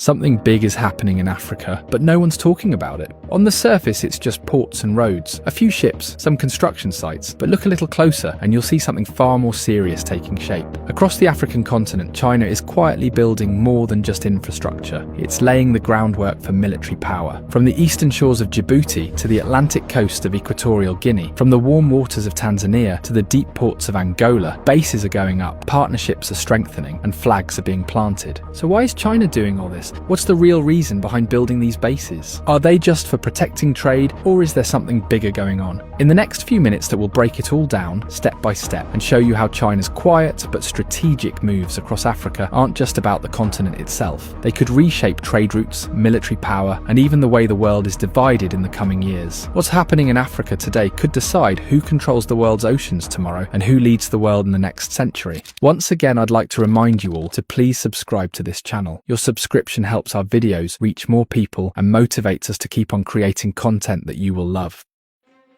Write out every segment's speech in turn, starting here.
Something big is happening in Africa, but no one's talking about it. On the surface, it's just ports and roads, a few ships, some construction sites, but look a little closer and you'll see something far more serious taking shape. Across the African continent, China is quietly building more than just infrastructure. It's laying the groundwork for military power. From the eastern shores of Djibouti to the Atlantic coast of equatorial Guinea, from the warm waters of Tanzania to the deep ports of Angola, bases are going up, partnerships are strengthening, and flags are being planted. So why is China doing all this? What's the real reason behind building these bases? Are they just for protecting trade, or is there something bigger going on? In the next few minutes that will break it all down, step by step, and show you how China's quiet but strategic moves across Africa aren't just about the continent itself. They could reshape trade routes, military power, and even the way the world is divided in the coming years. What's happening in Africa today could decide who controls the world's oceans tomorrow and who leads the world in the next century. Once again, I'd like to remind you all to please subscribe to this channel. Your subscription helps our videos reach more people and motivates us to keep on creating content that you will love.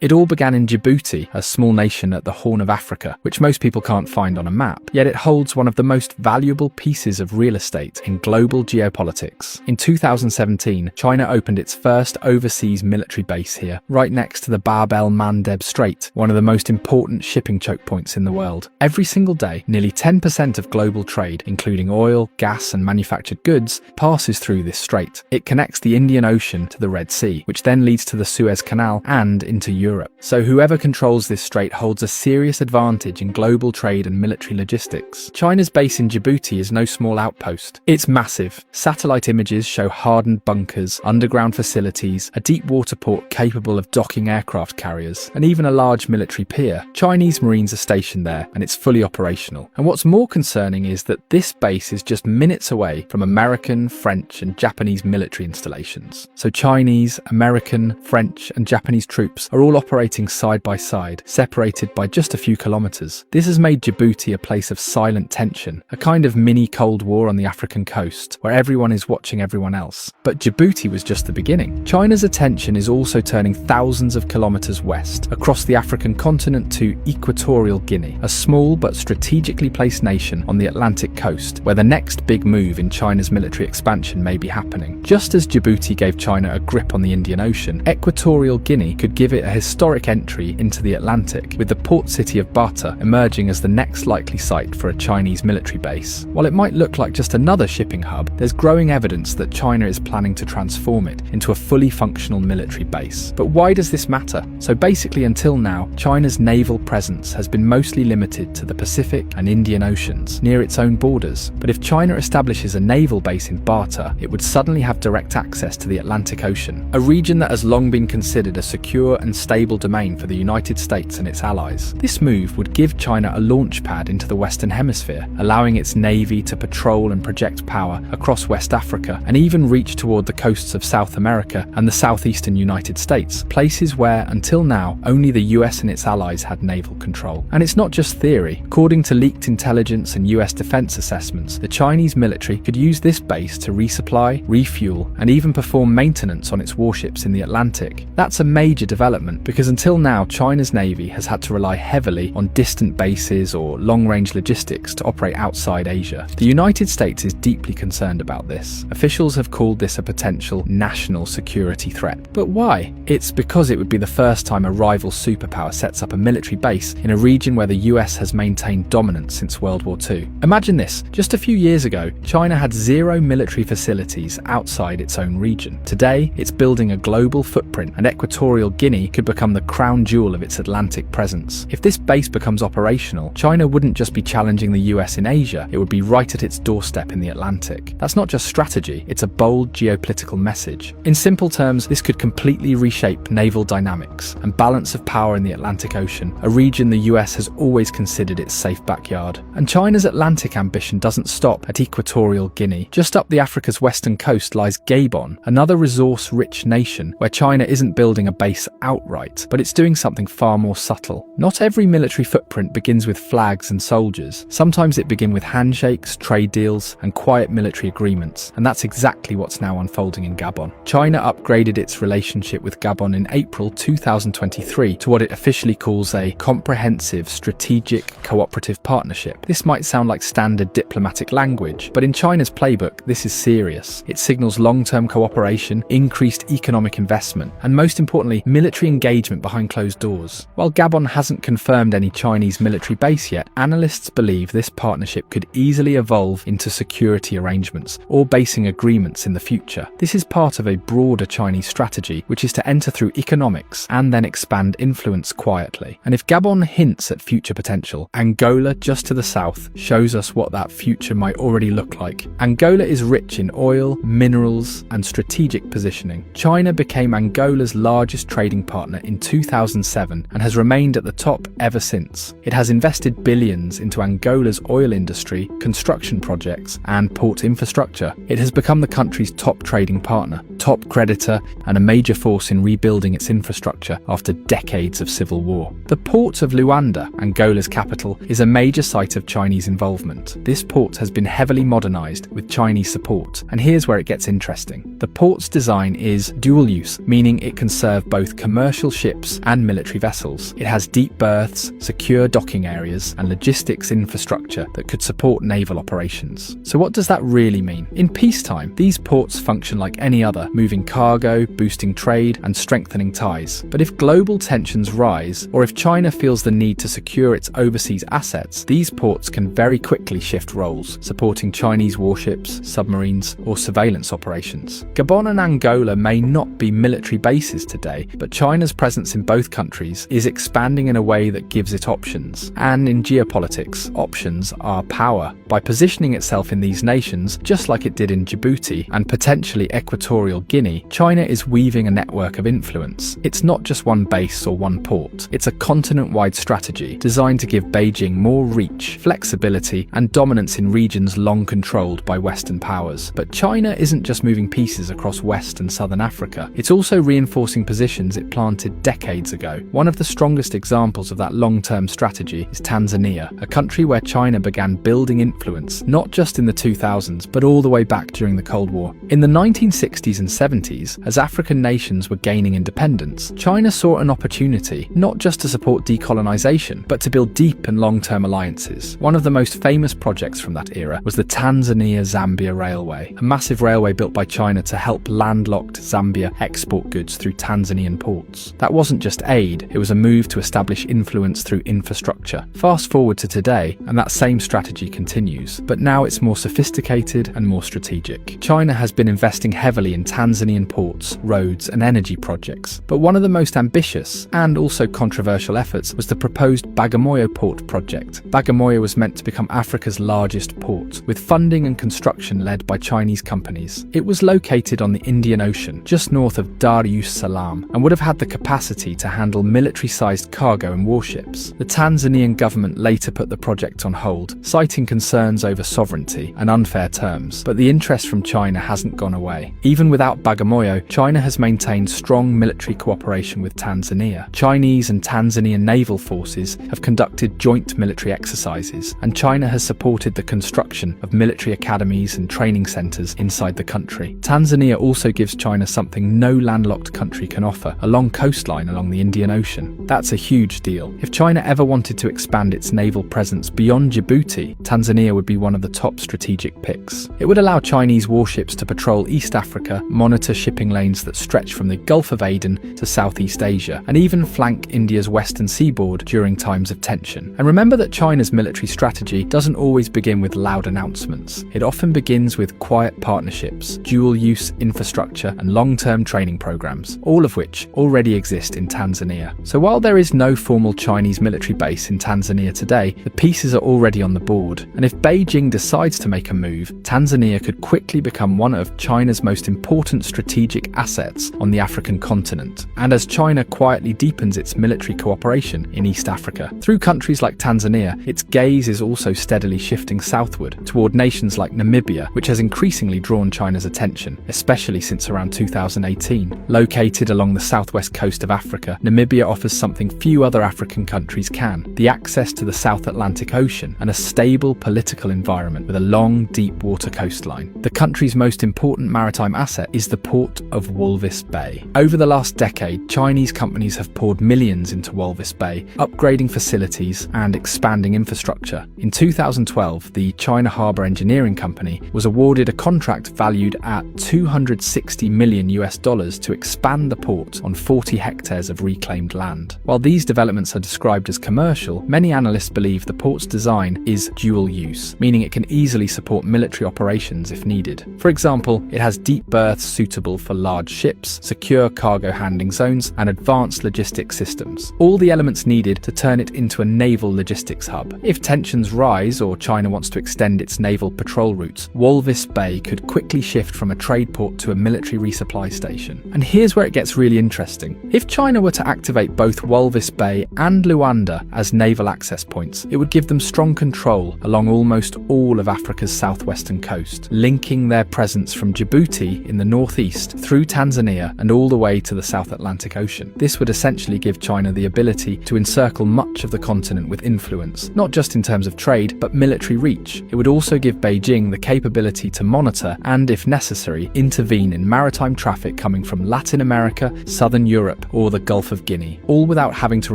It all began in Djibouti, a small nation at the Horn of Africa, which most people can't find on a map, yet it holds one of the most valuable pieces of real estate in global geopolitics. In 2017, China opened its first overseas military base here, right next to the Bab el-Mandeb Strait, one of the most important shipping choke points in the world. Every single day, nearly 10% of global trade, including oil, gas and manufactured goods, passes through this strait. It connects the Indian Ocean to the Red Sea, which then leads to the Suez Canal and into Europe. So whoever controls this strait holds a serious advantage in global trade and military logistics. China's base in Djibouti is no small outpost. It's massive. Satellite images show hardened bunkers, underground facilities, a deep water port capable of docking aircraft carriers, and even a large military pier. Chinese Marines are stationed there, and it's fully operational. And what's more concerning is that this base is just minutes away from American, French, and Japanese military installations. So Chinese, American, French, and Japanese troops are all operating side by side, separated by just a few kilometers. This has made Djibouti a place of silent tension, a kind of mini Cold War on the African coast, where everyone is watching everyone else. But Djibouti was just the beginning. China's attention is also turning thousands of kilometers west, across the African continent to equatorial Guinea, a small but strategically placed nation on the Atlantic coast, where the next big move in China's military expansion may be happening. Just as Djibouti gave China a grip on the Indian Ocean, equatorial Guinea could give it a historic entry into the Atlantic, with the port city of Bata emerging as the next likely site for a Chinese military base. While it might look like just another shipping hub, there's growing evidence that China is planning to transform it into a fully functional military base. But why does this matter? So basically, until now, China's naval presence has been mostly limited to the Pacific and Indian Oceans, near its own borders. But if China establishes a naval base in Bata, it would suddenly have direct access to the Atlantic Ocean, a region that has long been considered a secure and stable domain for the United States and its allies. This move would give China a launch pad into the Western Hemisphere, allowing its navy to patrol and project power across West Africa and even reach toward the coasts of South America and the southeastern United States, places where, until now, only the US and its allies had naval control. And it's not just theory. According to leaked intelligence and US defense assessments, the Chinese military could use this base to resupply, refuel, and even perform maintenance on its warships in the Atlantic. That's a major development, because until now, China's navy has had to rely heavily on distant bases or long-range logistics to operate outside Asia. The United States is deeply concerned about this. Officials have called this a potential national security threat. But why? It's because it would be the first time a rival superpower sets up a military base in a region where the US has maintained dominance since World War II. Imagine this. Just a few years ago, China had 0 military facilities outside its own region. Today, it's building a global footprint, and Equatorial Guinea could become the crown jewel of its Atlantic presence. If this base becomes operational, China wouldn't just be challenging the US in Asia, it would be right at its doorstep in the Atlantic. That's not just strategy, it's a bold geopolitical message. In simple terms, this could completely reshape naval dynamics and balance of power in the Atlantic Ocean, a region the US has always considered its safe backyard. And China's Atlantic ambition doesn't stop at Equatorial Guinea. Just up the Africa's western coast lies Gabon, another resource-rich nation where China isn't building a base outright. right, but it's doing something far more subtle. Not every military footprint begins with flags and soldiers. Sometimes it begins with handshakes, trade deals, and quiet military agreements, and that's exactly what's now unfolding in Gabon. China upgraded its relationship with Gabon in April 2023 to what it officially calls a comprehensive strategic cooperative partnership. This might sound like standard diplomatic language, but in China's playbook, this is serious. It signals long-term cooperation, increased economic investment, and most importantly, military engagement behind closed doors. While Gabon hasn't confirmed any Chinese military base yet, analysts believe this partnership could easily evolve into security arrangements or basing agreements in the future. This is part of a broader Chinese strategy, which is to enter through economics and then expand influence quietly. And if Gabon hints at future potential, Angola, just to the south, shows us what that future might already look like. Angola is rich in oil, minerals, and strategic positioning. China became Angola's largest trading partner in 2007 and has remained at the top ever since. It has invested billions into Angola's oil industry, construction projects, and port infrastructure. It has become the country's top trading partner, top creditor, and a major force in rebuilding its infrastructure after decades of civil war. The port of Luanda, Angola's capital, is a major site of Chinese involvement. This port has been heavily modernized with Chinese support, and here's where it gets interesting. The port's design is dual use, meaning it can serve both commercial ships and military vessels. It has deep berths, secure docking areas, and logistics infrastructure that could support naval operations. So what does that really mean? In peacetime, these ports function like any other, moving cargo, boosting trade, and strengthening ties. But if global tensions rise, or if China feels the need to secure its overseas assets, these ports can very quickly shift roles, supporting Chinese warships, submarines, or surveillance operations. Gabon and Angola may not be military bases today, but China's presence in both countries is expanding in a way that gives it options. And in geopolitics, options are power. By positioning itself in these nations, just like it did in Djibouti and potentially Equatorial Guinea, China is weaving a network of influence. It's not just one base or one port. It's a continent-wide strategy designed to give Beijing more reach, flexibility, and dominance in regions long controlled by Western powers. But China isn't just moving pieces across West and Southern Africa. It's also reinforcing positions it planted decades ago. One of the strongest examples of that long-term strategy is Tanzania, a country where China began building influence, not just in the 2000s, but all the way back during the Cold War. In the 1960s and 70s, as African nations were gaining independence, China saw an opportunity not just to support decolonization, but to build deep and long-term alliances. One of the most famous projects from that era was the Tanzania-Zambia Railway, a massive railway built by China to help landlocked Zambia export goods through Tanzanian ports. That wasn't just aid, it was a move to establish influence through infrastructure. Fast forward to today, and that same strategy continues, but now it's more sophisticated and more strategic. China has been investing heavily in Tanzanian ports, roads, and energy projects, but one of the most ambitious and also controversial efforts was the proposed Bagamoyo port project. Bagamoyo was meant to become Africa's largest port, with funding and construction led by Chinese companies. It was located on the Indian Ocean, just north of Dar es Salaam, and would have had the capacity to handle military-sized cargo and warships. The Tanzanian government later put the project on hold, citing concerns over sovereignty and unfair terms, but the interest from China hasn't gone away. Even without Bagamoyo, China has maintained strong military cooperation with Tanzania. Chinese and Tanzanian naval forces have conducted joint military exercises, and China has supported the construction of military academies and training centers inside the country. Tanzania also gives China something no landlocked country can offer, a long coastline along the Indian Ocean. That's a huge deal. If China ever wanted to expand its naval presence beyond Djibouti, Tanzania would be one of the top strategic picks. It would allow Chinese warships to patrol East Africa, monitor shipping lanes that stretch from the Gulf of Aden to Southeast Asia, and even flank India's western seaboard during times of tension. And remember that China's military strategy doesn't always begin with loud announcements. It often begins with quiet partnerships, dual-use infrastructure, and long-term training programs, all of which already exist in Tanzania. So while there is no formal Chinese military base in Tanzania today, the pieces are already on the board. And if Beijing decides to make a move, Tanzania could quickly become one of China's most important important strategic assets on the African continent, and as China quietly deepens its military cooperation in East Africa. Through countries like Tanzania, its gaze is also steadily shifting southward, toward nations like Namibia, which has increasingly drawn China's attention, especially since around 2018. Located along the southwest coast of Africa, Namibia offers something few other African countries can: the access to the South Atlantic Ocean and a stable political environment with a long, deep water coastline. The country's most important maritime asset is the port of Walvis Bay. Over the last decade, Chinese companies have poured millions into Walvis Bay, upgrading facilities and expanding infrastructure. In 2012, the China Harbour Engineering Company was awarded a contract valued at $260 million to expand the port on 40 hectares of reclaimed land. While these developments are described as commercial, many analysts believe the port's design is dual use, meaning it can easily support military operations if needed. For example, it has deep berths suitable for large ships, secure cargo handling zones, and advanced logistics systems. All the elements needed to turn it into a naval logistics hub. If tensions rise or China wants to extend its naval patrol routes, Walvis Bay could quickly shift from a trade port to a military resupply station. And here's where it gets really interesting. If China were to activate both Walvis Bay and Luanda as naval access points, it would give them strong control along almost all of Africa's southwestern coast, linking their presence from Djibouti in the northeast through Tanzania and all the way to the South Atlantic Ocean. This would essentially give China the ability to encircle much of the continent with influence, not just in terms of trade, but military reach. It would also give Beijing the capability to monitor and, if necessary, intervene in maritime traffic coming from Latin America, Southern Europe, or the Gulf of Guinea, all without having to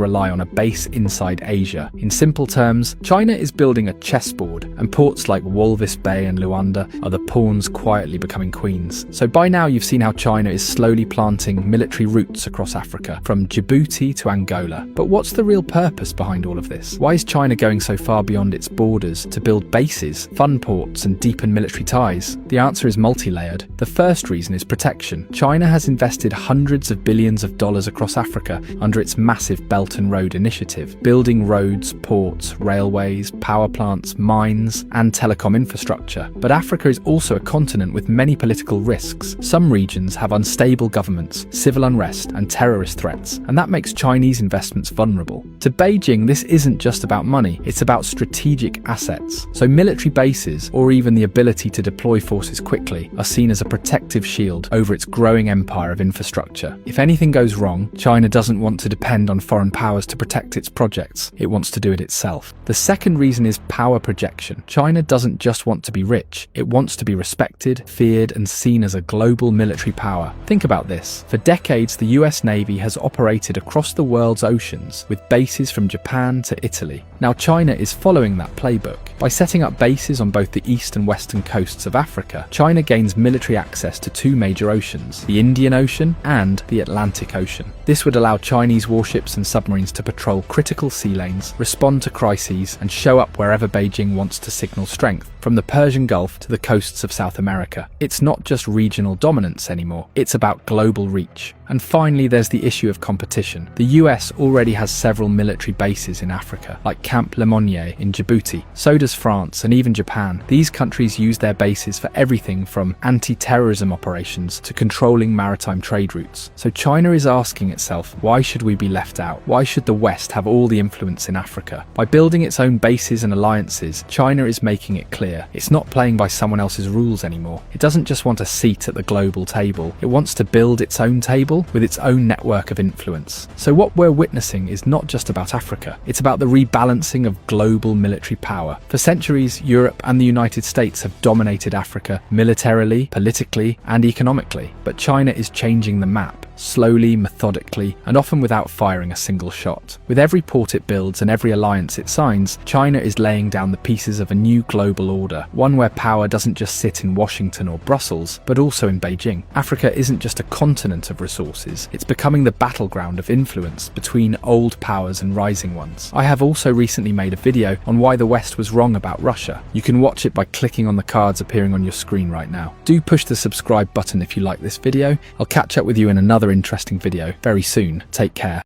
rely on a base inside Asia. In simple terms, China is building a chessboard, and ports like Walvis Bay and Luanda are the pawns quietly becoming queens. So by now you've seen how China is slowly planting military routes across Africa, from Djibouti to Angola. But what's the real purpose behind all of this? Why is China going so far beyond its borders to build bases, fund ports, and deepen military ties? The answer is multi-layered. The first reason is protection. China has invested hundreds of billions of dollars across Africa under its massive Belt and Road Initiative, building roads, ports, railways, power plants, mines, and telecom infrastructure. But Africa is also a continent with many political risks. Some regions have unstable governments, civil unrest, and terrorist threats, and that makes Chinese investments vulnerable. To Beijing, this isn't just about money, it's about strategic assets. So military bases, or even the ability to deploy forces quickly, are seen as a protective shield over its growing empire of infrastructure. If anything goes wrong, China doesn't want to depend on foreign powers to protect its projects, it wants to do it itself. The second reason is power projection. China doesn't just want to be rich, it wants to be respected, feared, and seen as a global military power. Think about this. For decades, the US Navy has operated across the world's oceans, with bases from Japan to Italy. Now China is following that playbook. By setting up bases on both the east and western coasts of Africa, China gains military access to two major oceans, the Indian Ocean and the Atlantic Ocean. This would allow Chinese warships and submarines to patrol critical sea lanes, respond to crises, and show up wherever Beijing wants to signal strength, from the Persian Gulf to the coasts of South America. It's not just regional dominance anymore, it's about global reach. And finally, there's the issue of competition. The US already has several military bases in Africa, like Camp Lemonnier in Djibouti. So does France and even Japan. These countries use their bases for everything from anti-terrorism operations to controlling maritime trade routes. So China is asking itself, why should we be left out? Why should the West have all the influence in Africa? By building its own bases and alliances, China is making it clear it's not playing by someone else's rules anymore. It doesn't just want a seat at the global table, it wants to build its own table with its own network of influence. So what we're witnessing is not just about Africa, it's about the rebalancing of global military power. For centuries, Europe and the United States have dominated Africa militarily, politically, and economically. But China is changing the map, slowly, methodically, and often without firing a single shot. With every port it builds and every alliance it signs, China is laying down the pieces of a new global order, one where power doesn't just sit in Washington or Brussels, but also in Beijing. Africa isn't just a continent of resources, it's becoming the battleground of influence between old powers and rising ones. I have also recently made a video on why the West was wrong about Russia. You can watch it by clicking on the cards appearing on your screen right now. Do push the subscribe button if you like this video. I'll catch up with you in another interesting video very soon. Take care.